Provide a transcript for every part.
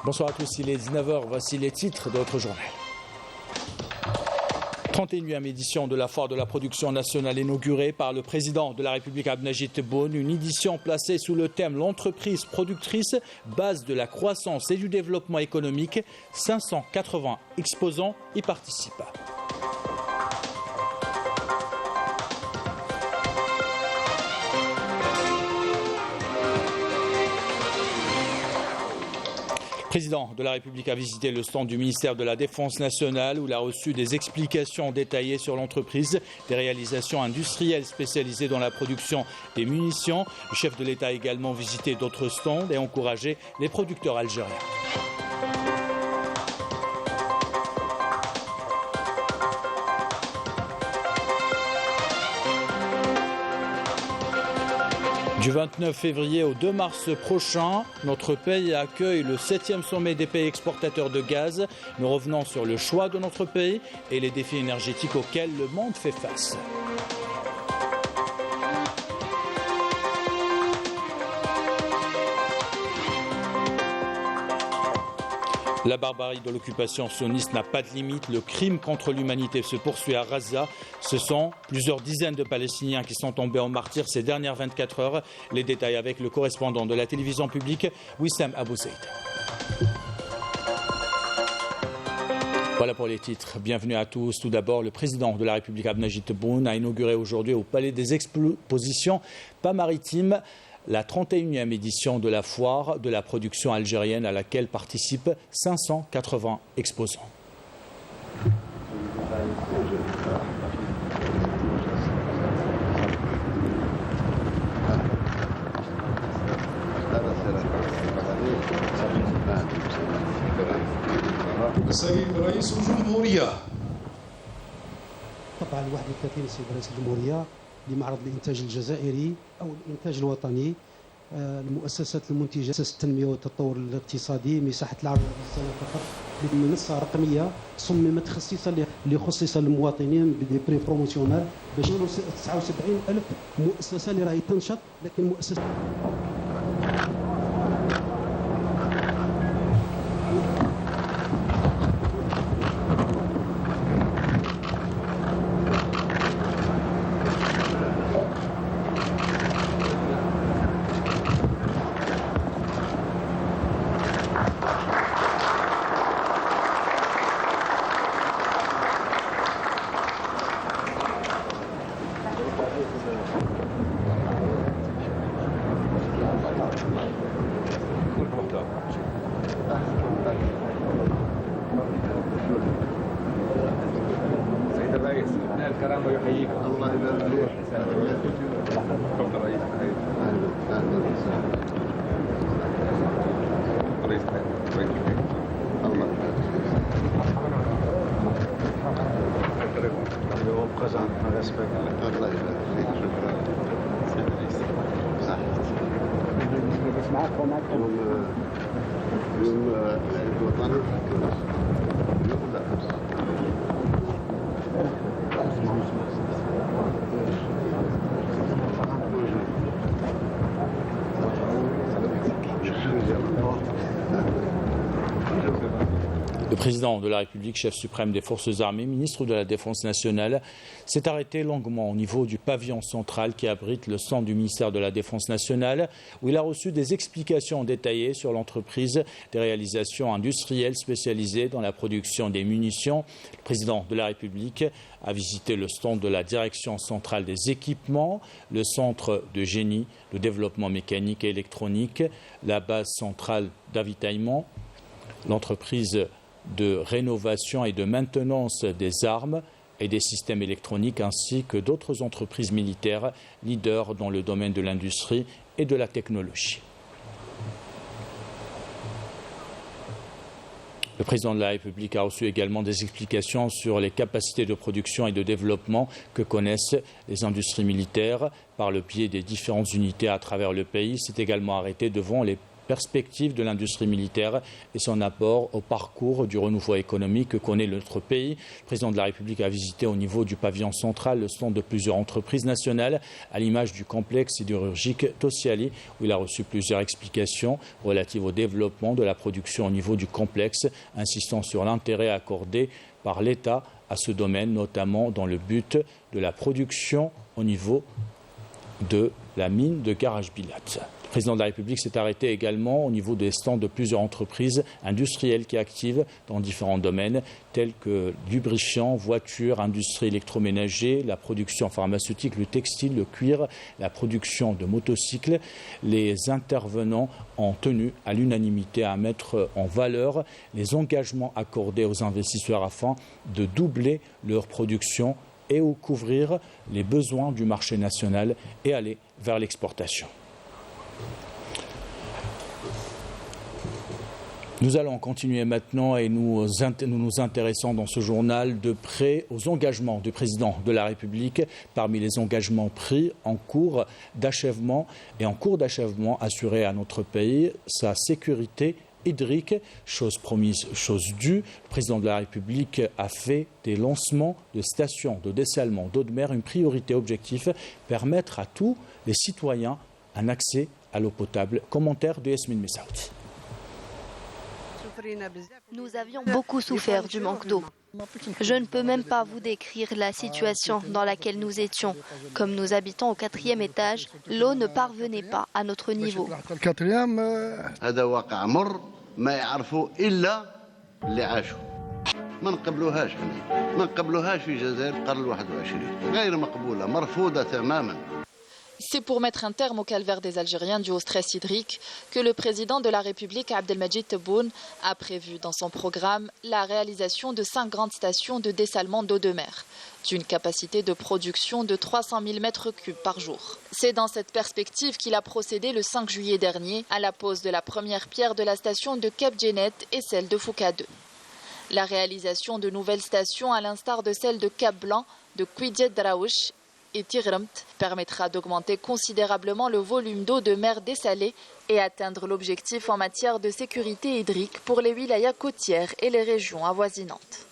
Bonsoir à tous, il est 19h, voici les titres de votre journal. 31e édition de la foire de la production nationale inaugurée par le président de la République Abdelmajid Tebboune, une édition placée sous le thème « L'entreprise productrice, base de la croissance et du développement économique ». 580 exposants y participent. Le président de la République a visité le stand du ministère de la Défense nationale où il a reçu des explications détaillées sur l'entreprise, des réalisations industrielles spécialisées dans la production des munitions. Le chef de l'État a également visité d'autres stands et encouragé les producteurs algériens. Du 29 février au 2 mars prochain, notre pays accueille le 7e sommet des pays exportateurs de gaz. Nous revenons sur le choix de notre pays et les défis énergétiques auxquels le monde fait face. La barbarie de l'occupation sioniste n'a pas de limite. Le crime contre l'humanité se poursuit à Gaza. Ce sont plusieurs dizaines de Palestiniens qui sont tombés en martyrs ces dernières 24 heures. Les détails avec le correspondant de la télévision publique, Wissam Abou Zeid. Voilà pour les titres. Bienvenue à tous. Tout d'abord, le président de la République Abdelmajid Tebboune a inauguré aujourd'hui au Palais des Expositions pas maritimes la 31e édition de la foire de la production algérienne à laquelle participent 580 exposants. السيد رئيس الجمهورية. طبعا 31 السيد رئيس الجمهورية لمعرض الإنتاج الجزائري أو الإنتاج الوطني، المؤسسات المنتجة، مؤسسة التنمية والتطور الاقتصادي، مساحة العرض السنة فقط بمنصة رقمية صممت خصيصا لخصيصة للمواطنين بدي بري بروموسيونال باش 79,000 مؤسسة اللي راهي تنشط، لكن مؤسسة Le président de la République, chef suprême des forces armées, ministre de la Défense nationale, s'est arrêté longuement au niveau du pavillon central qui abrite le stand du ministère de la Défense nationale, où il a reçu des explications détaillées sur l'entreprise, des réalisations industrielles spécialisées dans la production des munitions. Le président de la République a visité le stand de la Direction centrale des équipements, le centre de génie, de développement mécanique et électronique, la base centrale d'avitaillement, l'entreprise de rénovation et de maintenance des armes et des systèmes électroniques, ainsi que d'autres entreprises militaires leaders dans le domaine de l'industrie et de la technologie. Le président de la République a reçu également des explications sur les capacités de production et de développement que connaissent les industries militaires par le biais des différentes unités à travers le pays. Il s'est également arrêté devant les perspectives de l'industrie militaire et son apport au parcours du renouveau économique que connaît notre pays. Le président de la République a visité au niveau du pavillon central le stand de plusieurs entreprises nationales, à l'image du complexe sidérurgique Tossiali, où il a reçu plusieurs explications relatives au développement de la production au niveau du complexe, insistant sur l'intérêt accordé par l'État à ce domaine, notamment dans le but de la production au niveau de la mine de Garage Bilat. Le président de la République s'est arrêté également au niveau des stands de plusieurs entreprises industrielles qui activent dans différents domaines tels que lubrifiants, voitures, industrie électroménager, la production pharmaceutique, le textile, le cuir, la production de motocycles. Les intervenants ont tenu à l'unanimité à mettre en valeur les engagements accordés aux investisseurs afin de doubler leur production et ou couvrir les besoins du marché national et aller vers l'exportation. Nous allons continuer maintenant et nous nous intéressons dans ce journal de près aux engagements du président de la République. Parmi les engagements pris en cours d'achèvement assuré à notre pays, sa sécurité hydrique, chose promise, chose due. Le président de la République a fait des lancements de stations de dessalement d'eau de mer une priorité objectif, permettre à tous les citoyens un accès à l'eau potable. Commentaire de Yasmine Messaoudi. Nous avions beaucoup souffert du manque d'eau. Je ne peux même pas vous décrire la situation dans laquelle nous étions. Comme nous habitons au 4e étage, l'eau ne parvenait pas à notre niveau. C'est pour mettre un terme au calvaire des Algériens dû au stress hydrique que le président de la République, Abdelmadjid Tebboune, a prévu dans son programme la réalisation de 5 grandes stations de dessalement d'eau de mer, d'une capacité de production de 300 000 m3 par jour. C'est dans cette perspective qu'il a procédé le 5 juillet dernier à la pose de la première pierre de la station de Cap Djenet et celle de Fouka 2. La réalisation de nouvelles stations, à l'instar de celle de Cap Blanc, de Kouidjet Draouch et Tigremt, permettra d'augmenter considérablement le volume d'eau de mer dessalée et atteindre l'objectif en matière de sécurité hydrique pour les wilayas côtières et les régions avoisinantes.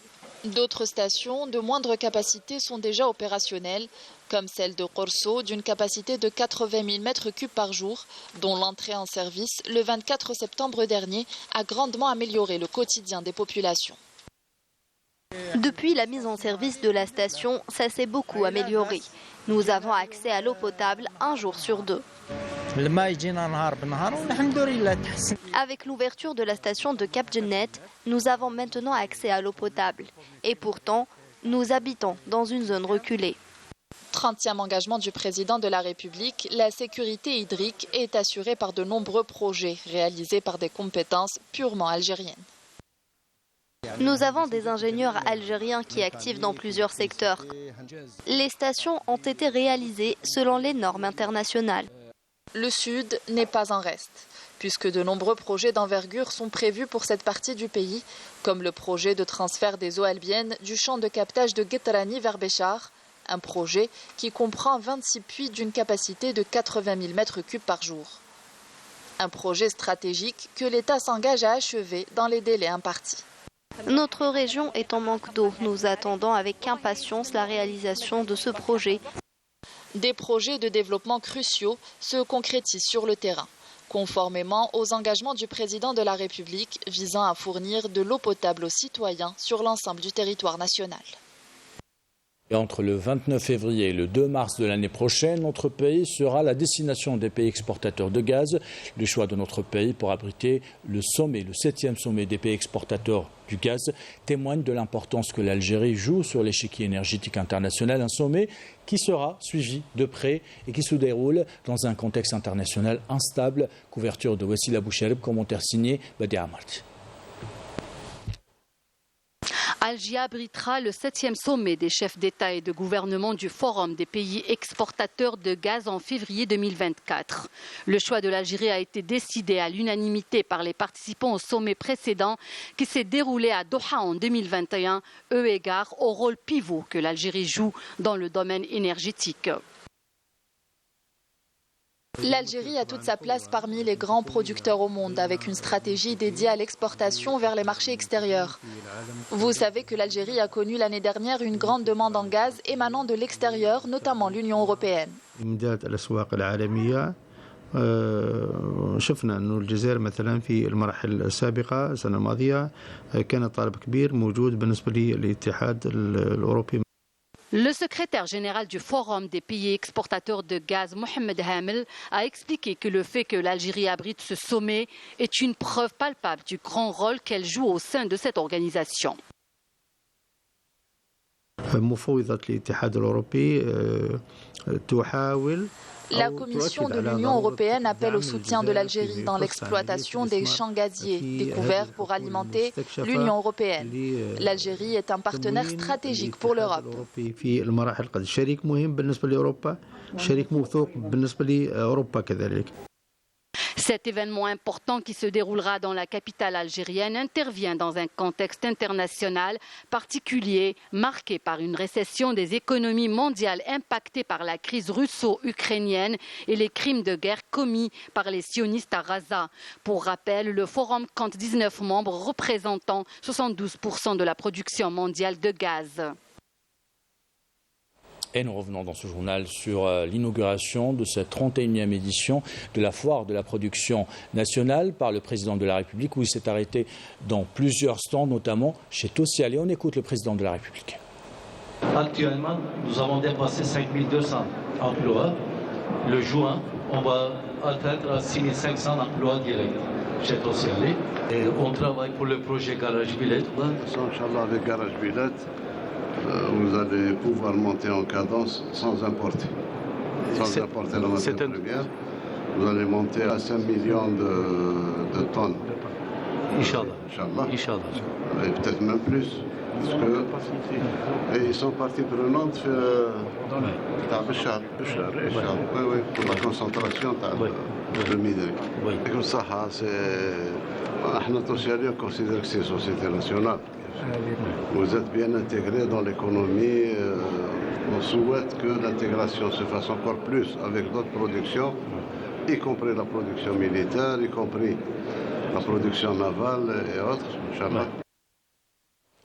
D'autres stations de moindre capacité sont déjà opérationnelles, comme celle de Korso d'une capacité de 80 000 m3 par jour, dont l'entrée en service le 24 septembre dernier a grandement amélioré le quotidien des populations. Depuis la mise en service de la station, ça s'est beaucoup amélioré. Nous avons accès à l'eau potable un jour sur 2. Avec l'ouverture de la station de Cap Djenet, nous avons maintenant accès à l'eau potable. Et pourtant, nous habitons dans une zone reculée. 30e engagement du président de la République, la sécurité hydrique est assurée par de nombreux projets réalisés par des compétences purement algériennes. Nous avons des ingénieurs algériens qui activent dans plusieurs secteurs. Les stations ont été réalisées selon les normes internationales. Le Sud n'est pas en reste, puisque de nombreux projets d'envergure sont prévus pour cette partie du pays, comme le projet de transfert des eaux albiennes du champ de captage de Guetrani vers Béchar, un projet qui comprend 26 puits d'une capacité de 80 000 m3 par jour. Un projet stratégique que l'État s'engage à achever dans les délais impartis. Notre région est en manque d'eau. Nous attendons avec impatience la réalisation de ce projet. Des projets de développement cruciaux se concrétisent sur le terrain, conformément aux engagements du président de la République visant à fournir de l'eau potable aux citoyens sur l'ensemble du territoire national. Et entre le 29 février et le 2 mars de l'année prochaine, notre pays sera la destination des pays exportateurs de gaz. Le choix de notre pays pour abriter le sommet, le 7e sommet des pays exportateurs du gaz, témoigne de l'importance que l'Algérie joue sur l'échiquier énergétique international. Un sommet qui sera suivi de près et qui se déroule dans un contexte international instable. Couverture de Wassila Boucheleb, commentaire signé Badi Amart. Alger abritera le 7e sommet des chefs d'État et de gouvernement du Forum des pays exportateurs de gaz en février 2024. Le choix de l'Algérie a été décidé à l'unanimité par les participants au sommet précédent qui s'est déroulé à Doha en 2021, eu égard au rôle pivot que l'Algérie joue dans le domaine énergétique. L'Algérie a toute sa place parmi les grands producteurs au monde, avec une stratégie dédiée à l'exportation vers les marchés extérieurs. Vous savez que l'Algérie a connu l'année dernière une grande demande en gaz émanant de l'extérieur, notamment l'Union européenne. شفنا أن الجزائر مثلا في المراحل السابقة السنة الماضية كان طلب كبير موجود بالنسبة للاتحاد الأوروبي. Le secrétaire général du Forum des pays exportateurs de gaz, Mohamed Hamel, a expliqué que le fait que l'Algérie abrite ce sommet est une preuve palpable du grand rôle qu'elle joue au sein de cette organisation. مفوضة الاتحاد الأوروبي تحاول. La Commission de l'Union européenne appelle au soutien de l'Algérie dans l'exploitation des champs gaziers découverts pour alimenter l'Union européenne. L'Algérie est un partenaire stratégique pour l'Europe. Cet événement important qui se déroulera dans la capitale algérienne intervient dans un contexte international particulier marqué par une récession des économies mondiales impactée par la crise russo-ukrainienne et les crimes de guerre commis par les sionistes à Gaza. Pour rappel, le Forum compte 19 membres représentant 72% de la production mondiale de gaz. Et nous revenons dans ce journal sur l'inauguration de cette 31e édition de la foire de la production nationale par le président de la République, où il s'est arrêté dans plusieurs stands, notamment chez Tossial. Et on écoute le président de la République. Actuellement, nous avons dépassé 5200 emplois. Le juin, on va atteindre 6500 emplois directs chez Tossial. Et on travaille pour le projet Garage Villette. Inch'Allah, avec Garage Villette, vous allez pouvoir monter en cadence sans importer. Sans importer la matière première. Vous allez monter à 5 millions de tonnes. Inch'Allah. Et peut-être même plus. Parce que ils sont partie prenante pour la concentration de l'hydrique. Et comme ça, nous considérons que c'est une société nationale. Vous êtes bien intégrés dans l'économie. On souhaite que l'intégration se fasse encore plus avec d'autres productions, y compris la production militaire, y compris la production navale et autres. Inch'Allah.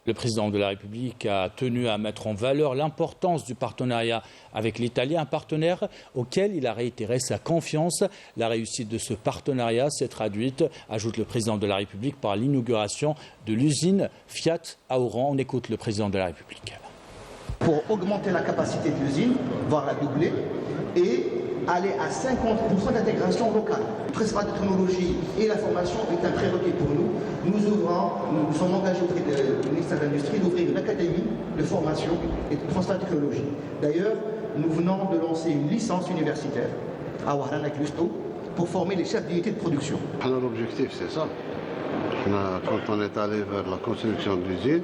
Le président de la République a tenu à mettre en valeur l'importance du partenariat avec l'Italie, un partenaire auquel il a réitéré sa confiance. La réussite de ce partenariat s'est traduite, ajoute le président de la République, par l'inauguration de l'usine Fiat à Oran. On écoute le président de la République. Pour augmenter la capacité de l'usine, voire la doubler, et aller à 50% d'intégration locale. Le transfert de technologie et la formation est un prérequis pour nous. Nous sommes engagés auprès du ministère de l'Industrie d'ouvrir une académie de formation et de transfert de technologie. D'ailleurs, nous venons de lancer une licence universitaire à Wahran avec Lusto pour former les chefs d'unité de production. L'objectif, c'est ça. Quand on est allé vers la construction de l'usine,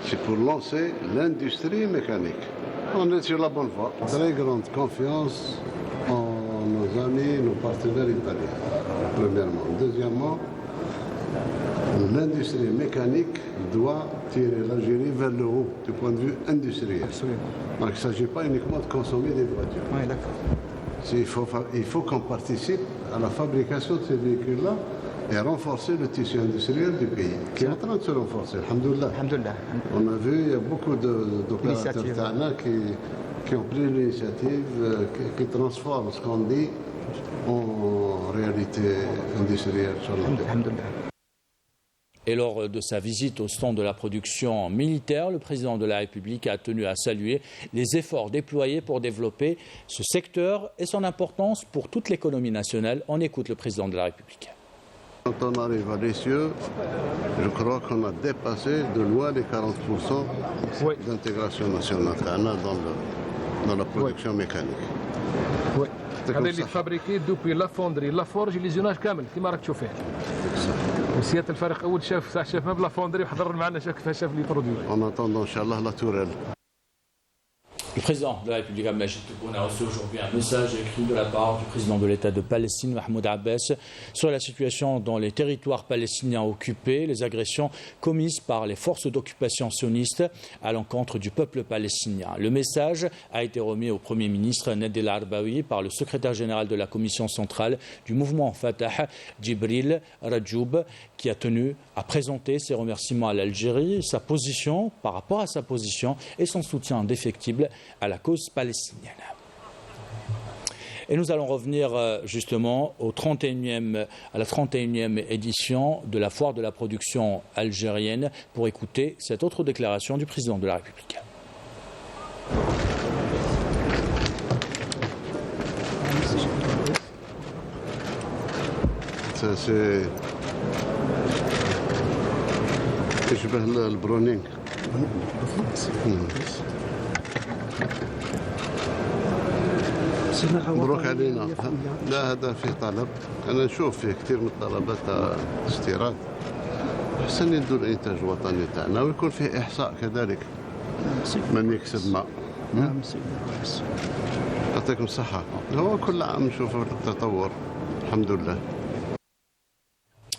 c'est pour lancer l'industrie mécanique. On est sur la bonne voie. Très grande confiance en nos amis, nos partenaires italiens, premièrement. Deuxièmement, l'industrie mécanique doit tirer l'Algérie vers le haut du point de vue industriel. Absolument. Donc il ne s'agit pas uniquement de consommer des voitures. Oui, d'accord. Il faut qu'on participe à la fabrication de ces véhicules-là et renforcer le tissu industriel du pays, qui est en train de se renforcer. Alhamdoulilah. On a vu, il y a beaucoup d'opérateurs qui ont pris l'initiative, qui transforment ce qu'on dit en réalité industrielle. Et lors de sa visite au stand de la production militaire, le président de la République a tenu à saluer les efforts déployés pour développer ce secteur et son importance pour toute l'économie nationale. On écoute le président de la République. Quand on arrive à l'essieu, je crois qu'on a dépassé de loin les 40% d'intégration nationale dans la production mécanique. Oui. هذا اللي fabriqué depuis la fonderie, la forge, l'usinage كامل كما راك تشوف فيه. وسيادة الفريق أول شاف مبلغ فوندري وحضر معنا شاف كيفاش شاف لي برودوي. En attendant, Inch'Allah, la tourelle. Le président de la République Abdelmajid Tebboune a reçu aujourd'hui un message écrit de la part du président de l'État de Palestine, Mahmoud Abbas, sur la situation dans les territoires palestiniens occupés, les agressions commises par les forces d'occupation sionistes à l'encontre du peuple palestinien. Le message a été remis au Premier ministre Nadel Arbaoui par le secrétaire général de la commission centrale du mouvement Fatah, Djibril Rajoub, qui a tenu à présenter ses remerciements à l'Algérie, sa position par rapport à sa position et son soutien indéfectible à la cause palestinienne. Et nous allons revenir justement à la 31e édition de la foire de la production algérienne pour écouter cette autre déclaration du président de la République. يشبه البرونينغ. مبروك علينا. لا هذا فيه طلب، انا نشوف فيه كثير من الطلبات استيراد. احسن يدوا الانتاج الوطني تاعنا ويكون فيه احصاء كذلك من يكسب ما. نعم سيدي الرئيس. يعطيكم الصحة. هو كل عام نشوفوا التطور الحمد لله.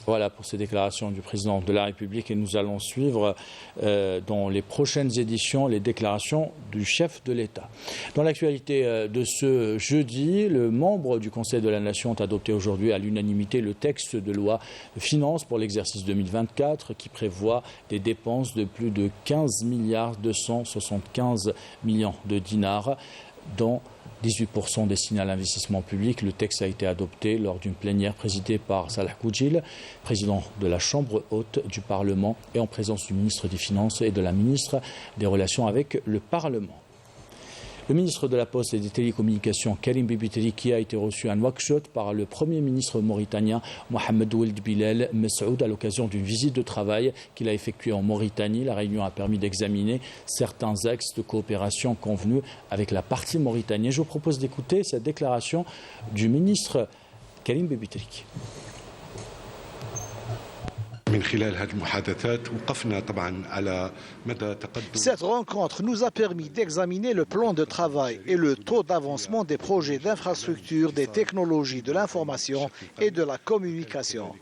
Voilà pour ces déclarations du président de la République et nous allons suivre dans les prochaines éditions les déclarations du chef de l'État. Dans l'actualité de ce jeudi, le membre du Conseil de la Nation a adopté aujourd'hui à l'unanimité le texte de loi de finances pour l'exercice 2024 qui prévoit des dépenses de plus de 15 milliards 275 millions de dinars dont 18% destinés à l'investissement public. Le texte a été adopté lors d'une plénière présidée par Salah Koudjil, président de la Chambre haute du Parlement, et en présence du ministre des Finances et de la ministre des Relations avec le Parlement. Le ministre de la Poste et des Télécommunications, Karim Bibi Teriki, a été reçu à Nouakchott par le Premier ministre mauritanien Mohamed Ould Bilal Messoud à l'occasion d'une visite de travail qu'il a effectuée en Mauritanie. La réunion a permis d'examiner certains axes de coopération convenus avec la partie mauritanienne. Je vous propose d'écouter cette déclaration du ministre Karim Bibi Teriki. Cette rencontre nous a permis d'examiner le plan de travail et le taux d'avancement des projets d'infrastructure, des technologies de l'information et de la communication.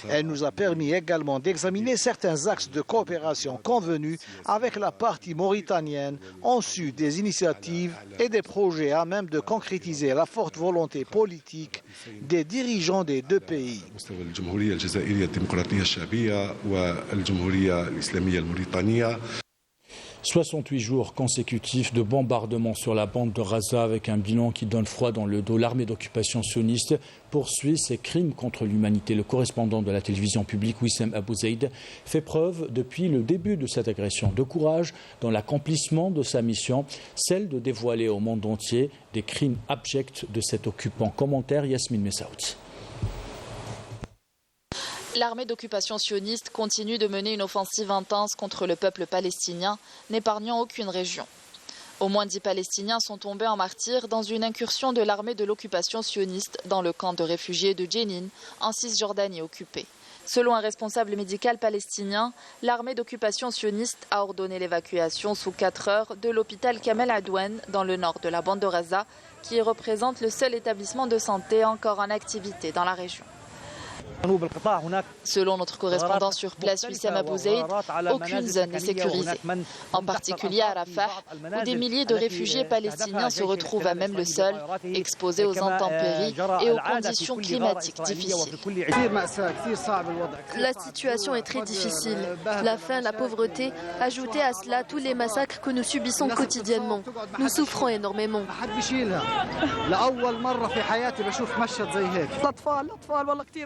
Elle nous a permis également d'examiner certains axes de coopération convenus avec la partie mauritanienne en sus des initiatives et des projets à même de concrétiser la forte volonté politique des dirigeants des deux pays. 68 jours consécutifs de bombardements sur la bande de Gaza avec un bilan qui donne froid dans le dos. L'armée d'occupation sioniste poursuit ses crimes contre l'humanité. Le correspondant de la télévision publique, Wissem Abou Zaid, fait preuve depuis le début de cette agression de courage dans l'accomplissement de sa mission, celle de dévoiler au monde entier des crimes abjects de cet occupant. Commentaire Yasmine Messaoudi. L'armée d'occupation sioniste continue de mener une offensive intense contre le peuple palestinien, n'épargnant aucune région. Au moins 10 Palestiniens sont tombés en martyrs dans une incursion de l'armée de l'occupation sioniste dans le camp de réfugiés de Jenin, en Cisjordanie occupée. Selon un responsable médical palestinien, l'armée d'occupation sioniste a ordonné l'évacuation sous 4 heures de l'hôpital Kamel Adwan dans le nord de la bande de Gaza, qui représente le seul établissement de santé encore en activité dans la région. Selon notre correspondant sur place, Wissem Abou Zaid, aucune zone n'est sécurisée. En particulier à Rafah, où des milliers de réfugiés palestiniens se retrouvent à même le sol, exposés aux intempéries et aux conditions climatiques difficiles. La situation est très difficile. La faim, la pauvreté, ajoutez à cela tous les massacres que nous subissons quotidiennement. Nous souffrons énormément.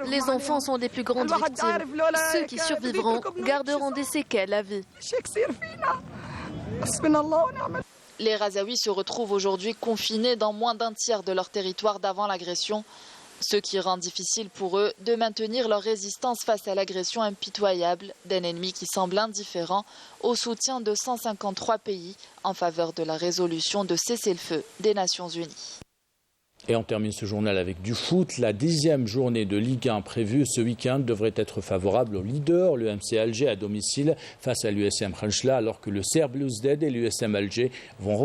Les enfants sont les plus grandes victimes. Ceux qui survivront garderont des séquelles à vie. Les Gazaouis se retrouvent aujourd'hui confinés dans moins d'un tiers de leur territoire d'avant l'agression, ce qui rend difficile pour eux de maintenir leur résistance face à l'agression impitoyable d'un ennemi qui semble indifférent au soutien de 153 pays en faveur de la résolution de cessez-le-feu des Nations Unies. Et on termine ce journal avec du foot. La 10e journée de Ligue 1 prévue ce week-end devrait être favorable au leader, le MC Alger, à domicile face à l'USM Khenchela, alors que le CR Belouizdad et l'USM Alger vont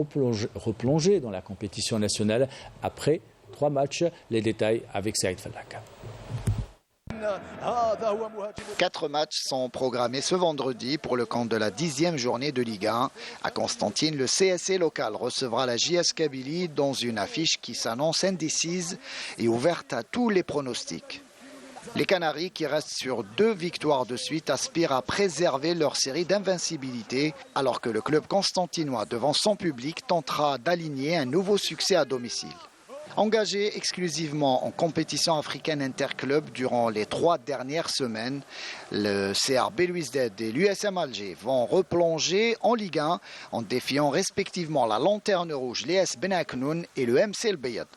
replonger dans la compétition nationale après 3 matchs. Les détails avec Saïd Fallaka. 4 matchs sont programmés ce vendredi pour le compte de la 10e journée de Ligue 1. À Constantine, le CSC local recevra la JS Kabylie dans une affiche qui s'annonce indécise et ouverte à tous les pronostics. Les Canaries, qui restent sur 2 victoires de suite, aspirent à préserver leur série d'invincibilité, alors que le club constantinois, devant son public, tentera d'aligner un nouveau succès à domicile. Engagés exclusivement en compétition africaine interclub durant les 3 dernières semaines, le CR Belouizdad et l'USM Alger vont replonger en Ligue 1 en défiant respectivement la Lanterne Rouge, l'ES Benaknoun et le MC El Bayad.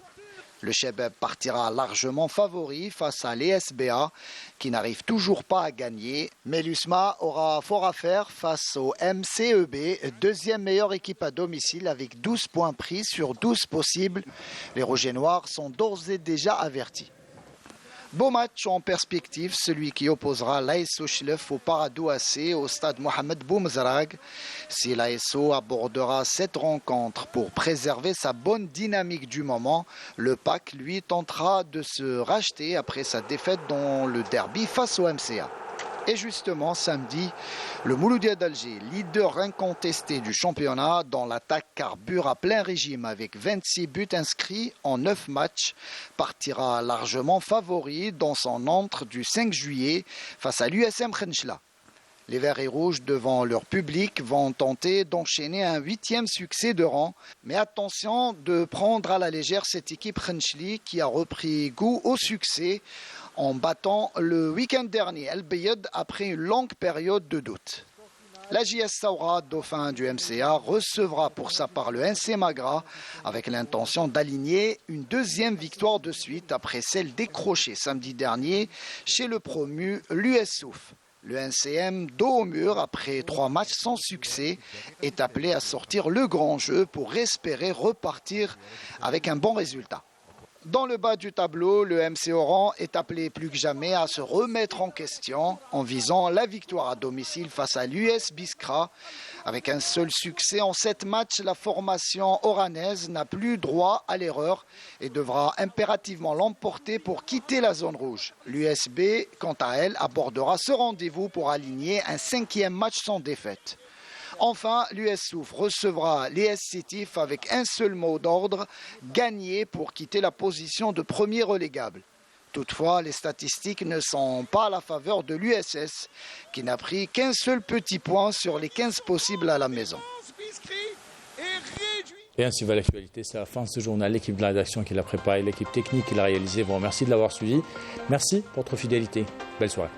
Le Chebeb partira largement favori face à l'ESBA qui n'arrive toujours pas à gagner. Mais l'USMA aura fort à faire face au MCEB, 2e meilleure équipe à domicile avec 12 points pris sur 12 possibles. Les Rouges et Noirs sont d'ores et déjà avertis. Beau match en perspective, celui qui opposera l'ASO Chlef au Paradou AC au stade Mohamed Boumezrag. Si l'ASO abordera cette rencontre pour préserver sa bonne dynamique du moment, le PAC, lui, tentera de se racheter après sa défaite dans le derby face au MCA. Et justement, samedi, le Mouloudia d'Alger, leader incontesté du championnat, dans l'attaque carbure à plein régime avec 26 buts inscrits en 9 matchs, partira largement favori dans son entre du 5 juillet face à l'USM Khenchela. Les Verts et Rouges, devant leur public, vont tenter d'enchaîner un 8e succès de rang. Mais attention de prendre à la légère cette équipe Khencheli qui a repris goût au succès en battant le week-end dernier El Bayad après une longue période de doute. La JS Saoura, dauphin du MCA, recevra pour sa part le NC Magra avec l'intention d'aligner une 2e victoire de suite après celle décrochée samedi dernier chez le promu l'US Souf. Le NCM, dos au mur après 3 matchs sans succès, est appelé à sortir le grand jeu pour espérer repartir avec un bon résultat. Dans le bas du tableau, le MC Oran est appelé plus que jamais à se remettre en question en visant la victoire à domicile face à l'US Biskra. Avec un seul succès en 7 matchs, la formation oranaise n'a plus droit à l'erreur et devra impérativement l'emporter pour quitter la zone rouge. L'USB, quant à elle, abordera ce rendez-vous pour aligner un 5e match sans défaite. Enfin, l'US Souf recevra l'ES Sétif avec un seul mot d'ordre, gagner pour quitter la position de premier relégable. Toutefois, les statistiques ne sont pas à la faveur de l'USS, qui n'a pris qu'un seul petit point sur les 15 possibles à la maison. Et ainsi va l'actualité, c'est la fin de ce journal. L'équipe de la rédaction qui l'a préparé, l'équipe technique qui l'a réalisé, vous remercie de l'avoir suivi. Merci pour votre fidélité. Belle soirée.